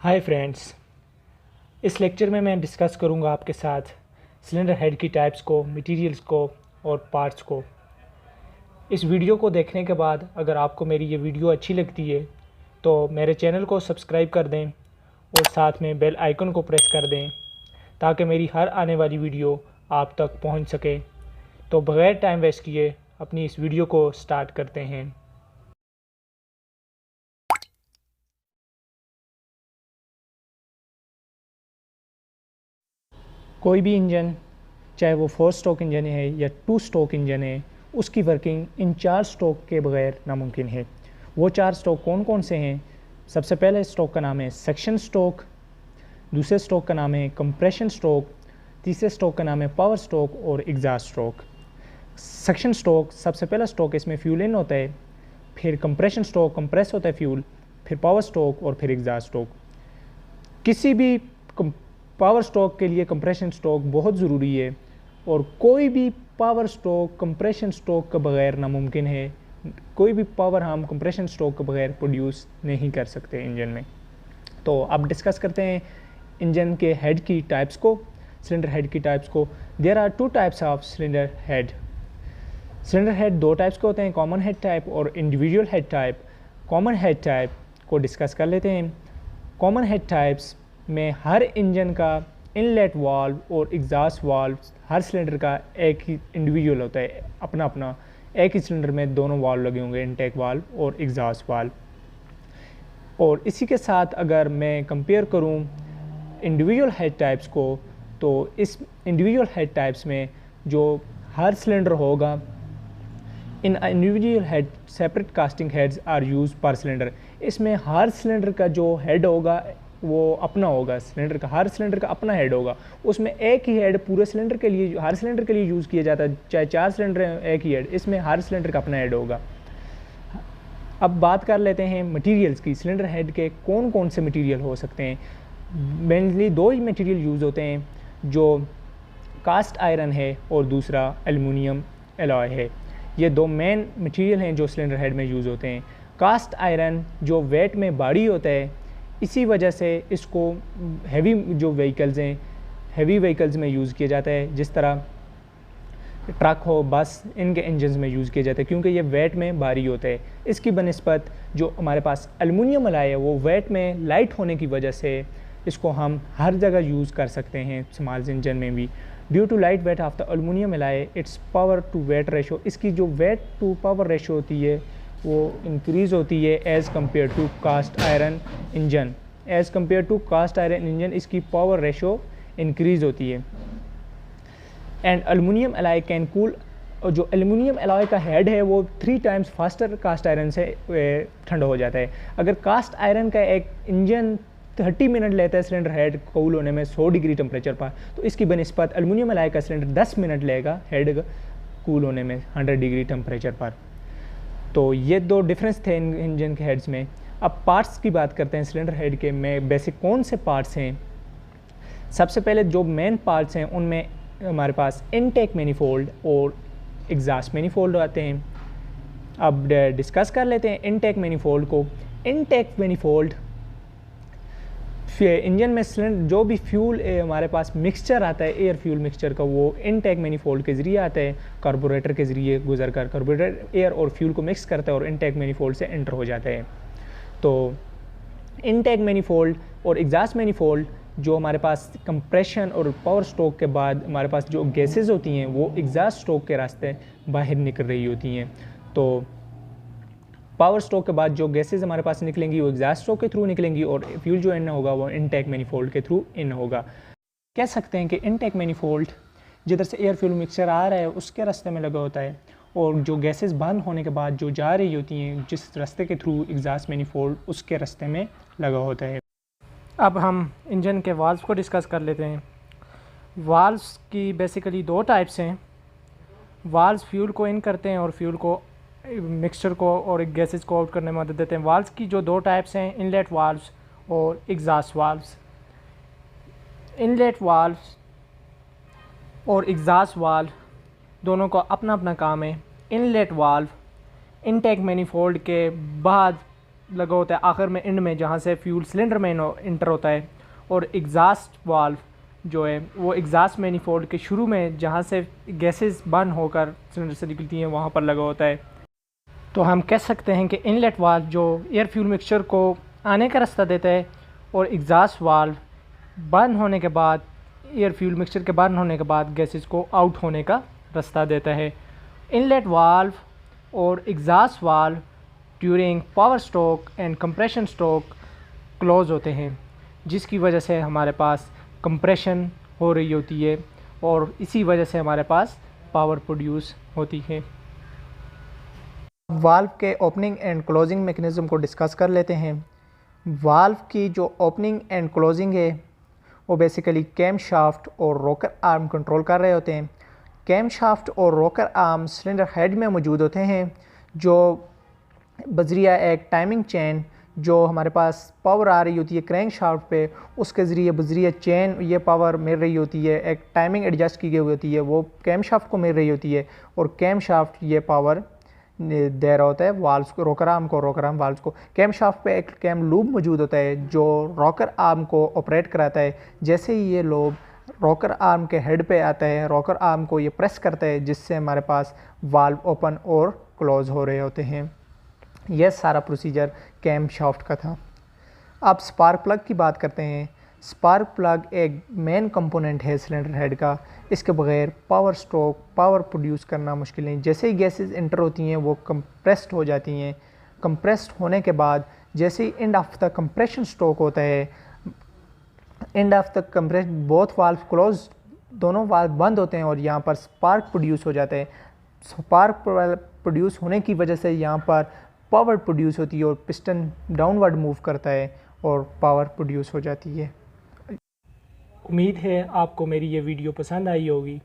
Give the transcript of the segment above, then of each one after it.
Hi friends, इस lecture में मैं डिस्कस करूंगा आपके साथ सिलेंडर हेड की टाइप्स को, मटेरियल्स को और पार्ट्स को। इस वीडियो को देखने के बाद अगर आपको मेरी ये वीडियो अच्छी लगती है तो मेरे चैनल को सब्सक्राइब कर दें और साथ में बेल आइकन को प्रेस कर दें ताकि मेरी हर आने वाली वीडियो आप तक पहुंच सके। तो बग़ैर टाइम वेस्ट किए अपनी इस वीडियो को स्टार्ट करते हैं। कोई भी इंजन, चाहे वो 4 स्ट्रोक इंजन है या 2 स्ट्रोक इंजन है, उसकी वर्किंग इन 4 स्ट्रोक के बगैर नामुमकिन है। वो 4 स्ट्रोक कौन कौन से हैं? सबसे पहले स्ट्रोक का नाम है सक्शन स्ट्रोक, दूसरे स्ट्रोक का नाम है कंप्रेशन स्ट्रोक, तीसरे स्ट्रोक का नाम है पावर स्ट्रोक और एग्जॉस्ट स्ट्रोक। सक्शन स्ट्रोक सबसे पहला स्ट्रोक, इसमें फ्यूल इन होता है, फिर कंप्रेशन स्ट्रोक कंप्रेस होता है फ्यूल, फिर पावर स्ट्रोक और फिर एग्जॉस्ट स्ट्रोक। किसी भी पावर स्ट्रोक के लिए कंप्रेशन स्ट्रोक बहुत ज़रूरी है और कोई भी पावर स्ट्रोक कंप्रेशन स्ट्रोक के बगैर नामुमकिन है। कोई भी पावर हम कंप्रेशन स्ट्रोक के बगैर प्रोड्यूस नहीं कर सकते इंजन में। तो अब डिस्कस करते हैं इंजन के हेड की टाइप्स को, सिलेंडर हेड की टाइप्स को। There are 2 types of cylinder head. Cylinder head 2 types के होते हैं, कॉमन हेड टाइप और individual head type. Common head type को डिस्कस कर लेते हैं। कॉमन हेड टाइप्स में हर इंजन का इनलेट वाल्व और एग्जॉस्ट वाल्व, हर सिलेंडर का एक ही इंडिविजुअल होता है, अपना अपना। एक ही सिलेंडर में दोनों वाल्व लगे होंगे, इनटेक वाल्व और एग्जॉस्ट वाल्व। और इसी के साथ अगर मैं कंपेयर करूं इंडिविजुअल हेड टाइप्स को, तो इस इंडिविजुअल हेड टाइप्स में जो हर सिलेंडर होगा, in individual head separate casting heads are use per cylinder. इसमें हर सिलेंडर का जो हेड होगा वो अपना होगा, सिलेंडर का हर सिलेंडर का अपना हेड होगा। उसमें एक ही हेड पूरे सिलेंडर के लिए, हर सिलेंडर के लिए यूज़ किया जाता है, चाहे 4 सिलेंडर हैं एक ही हेड, इसमें हर सिलेंडर का अपना हेड होगा। अब बात कर लेते हैं मटेरियल्स की। सिलेंडर हेड के कौन कौन से मटेरियल हो सकते हैं? मेनली 2 ही मटेरियल यूज़ होते हैं, जो कास्ट आयरन है और दूसरा एल्युमिनियम एलॉय है। ये 2 मेन मटेरियल हैं जो सिलेंडर हेड में यूज़ होते हैं। कास्ट आयरन जो वेट में भारी होता है, इसी वजह से इसको हैवी जो व्हीकल्स हैं, हैवी व्हीकल्स में यूज़ किया जाता है, जिस तरह ट्रक हो, बस, इनके इंजन्स में यूज़ किया जाता है क्योंकि ये वेट में भारी होता है। इसकी बनिस्बत जो हमारे पास एल्युमिनियम एलॉय है, वो वेट में लाइट होने की वजह से इसको हम हर जगह यूज़ कर सकते हैं, स्मॉल इंजन में भी। Due to light weight of the aluminium alloy, its power to weight ratio, इसकी जो वेट टू पावर रेशो होती है वो इंक्रीज़ होती है as compare to cast iron engine. As compare to cast iron engine इसकी पावर रेशो इंक्रीज़ होती है। And aluminium alloy can cool, जो एल्युमिनियम एलॉय का हेड है वो 3 टाइम्स फास्टर कास्ट आयरन से ठंडा हो जाता है। अगर कास्ट आयरन का एक इंजन 30 मिनट लेता है सिलेंडर हेड कूल होने में 100 डिग्री टेम्परेचर पर, तो इसकी बनिस्बत एल्युमिनियम एलॉय का सिलेंडर 10 मिनट लेगा हेड कूल होने में 100 डिग्री टेम्परेचर पर। तो ये 2 डिफरेंस थे इन इंजन के हेड्स में। अब पार्ट्स की बात करते हैं सिलेंडर हेड के में बेसिक कौन से पार्ट्स हैं। सबसे पहले जो मेन पार्ट्स हैं उनमें हमारे पास इनटेक मैनिफोल्ड और एग्जॉस्ट मैनिफोल्ड आते हैं। अब डिस्कस कर लेते हैं इनटेक मैनिफोल्ड को। इनटेक मैनिफोल्ड इंजन में सिलेंडर जो भी फ्यूल हमारे पास मिक्सचर आता है, एयर फ्यूल मिक्सचर का, वो इनटेक मैनिफोल्ड के ज़रिए आता है। कार्बोरेटर के ज़रिए गुजर कर कार्बोरेटर एयर और फ्यूल को मिक्स करता है और इनटेक मैनिफोल्ड से एंटर हो जाता है। तो इनटेक मैनिफोल्ड और एग्जॉस्ट मैनिफोल्ड जो हमारे पास कंप्रेशन और पावर स्ट्रोक के बाद हमारे पास जो गैसेस होती हैं वो एग्जॉस्ट स्ट्रोक के रास्ते बाहर निकल रही होती हैं। तो पावर स्ट्रोक के बाद जो गैसेस हमारे पास निकलेंगी वो एग्जॉस्ट स्ट्रोक के थ्रू निकलेंगी और फ्यूल जो इन होगा वो इनटेक मैनिफोल्ड के थ्रू इन होगा। कह सकते हैं कि इनटेक मैनिफोल्ड जिधर से एयर फ्यूल मिक्सचर आ रहा है उसके रास्ते में लगा होता है और जो गैसेस बंद होने के बाद जो जा रही होती हैं जिस रास्ते के थ्रू एग्जॉस्ट मैनिफोल्ड, उसके रास्ते में लगा होता है। अब हम इंजन के वाल्व्स को डिस्कस कर लेते हैं। वाल्व्स की बेसिकली 2 टाइप्स हैं। वाल्व्स फ्यूल को इन करते हैं और फ्यूल को, मिक्सचर को और गैसेस को आउट करने में मदद देते हैं। वाल्व्स की जो 2 टाइप्स हैं, इनलेट वाल्व्स और एग्जॉस्ट वाल्व्स। इनलेट वाल्व्स और एग्जॉस्ट वाल्व दोनों का अपना अपना काम है। इनलेट वाल्व इनटेक मैनिफोल्ड के बाद लगा होता है आखिर में, एंड में, जहाँ से फ्यूल सिलेंडर में इंटर होता है, और एग्ज़ास्ट वाल्व जो है वो एग्ज़ास्ट मैनिफोल्ड के शुरू में जहाँ से गैसेस बर्न होकर सिलेंडर से निकलती हैं वहाँ पर लगा होता है। तो हम कह सकते हैं कि इनलेट वाल्व जो एयर फ्यूल मिक्सचर को आने का रास्ता देता है, और एग्ज़ास्ट वाल्व बर्न होने के बाद, एयर फ्यूल मिक्सचर के बर्न होने के बाद गैसेस को आउट होने का रास्ता देता है। इनलेट वाल्व और exhaust valve during power stroke and compression stroke close होते हैं, जिसकी वजह से हमारे पास कंप्रेशन हो रही होती है और इसी वजह से हमारे पास पावर प्रोड्यूस होती है। वाल्व के ओपनिंग एंड क्लोजिंग मैकेनिज़्म को डिस्कस कर लेते हैं। वाल्व की जो ओपनिंग एंड क्लोजिंग है वो बेसिकली कैम शाफ्ट और रॉकर आर्म कंट्रोल कर रहे होते हैं। कैम शाफ्ट और रॉकर आर्म सिलेंडर हेड में मौजूद होते हैं, जो बजरिया एक टाइमिंग चेन जो हमारे पास पावर आ रही होती है क्रैंक शाफ्ट पे, उसके ज़रिए बजरिया चेन ये पावर मिल रही होती है, एक टाइमिंग एडजस्ट की गई होती है, वो कैम शाफ्ट को मिल रही होती है, और कैम शाफ्ट ये पावर दे रहा होता है वाल्व्स को, रॉकर आर्म को, रॉकर आर्म वाल्व्स को। कैम शाफ्ट पे एक कैम लूप मौजूद होता है जो रॉकर आर्म को ऑपरेट कराता है। जैसे ही ये लूप रॉकर आर्म के हेड पे आता है, रॉकर आर्म को ये प्रेस करता है, जिससे हमारे पास वाल्व ओपन और क्लोज हो रहे होते हैं। यह सारा प्रोसीजर कैम शाफ्ट का था। अब स्पार्क प्लग की बात करते हैं। स्पार्क प्लग एक मेन कंपोनेंट है सिलेंडर हेड का। इसके बगैर पावर स्ट्रोक, पावर प्रोड्यूस करना मुश्किल है। जैसे ही गैसेस इंटर होती हैं वो कंप्रेस्ड हो जाती हैं। कंप्रेस्ड होने के बाद जैसे ही end of the compression stroke होता है, end of the compress both valve close, दोनों वाल्व बंद होते हैं और यहाँ पर स्पार्क प्रोड्यूस हो जाता है। स्पार्क प्रोड्यूस होने की वजह से यहाँ पर पावर प्रोड्यूस होती है और पिस्टन डाउनवर्ड मूव करता है और पावर प्रोड्यूस हो जाती है। उम्मीद है आपको मेरी ये वीडियो पसंद आई होगी।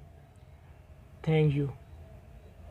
Thank you.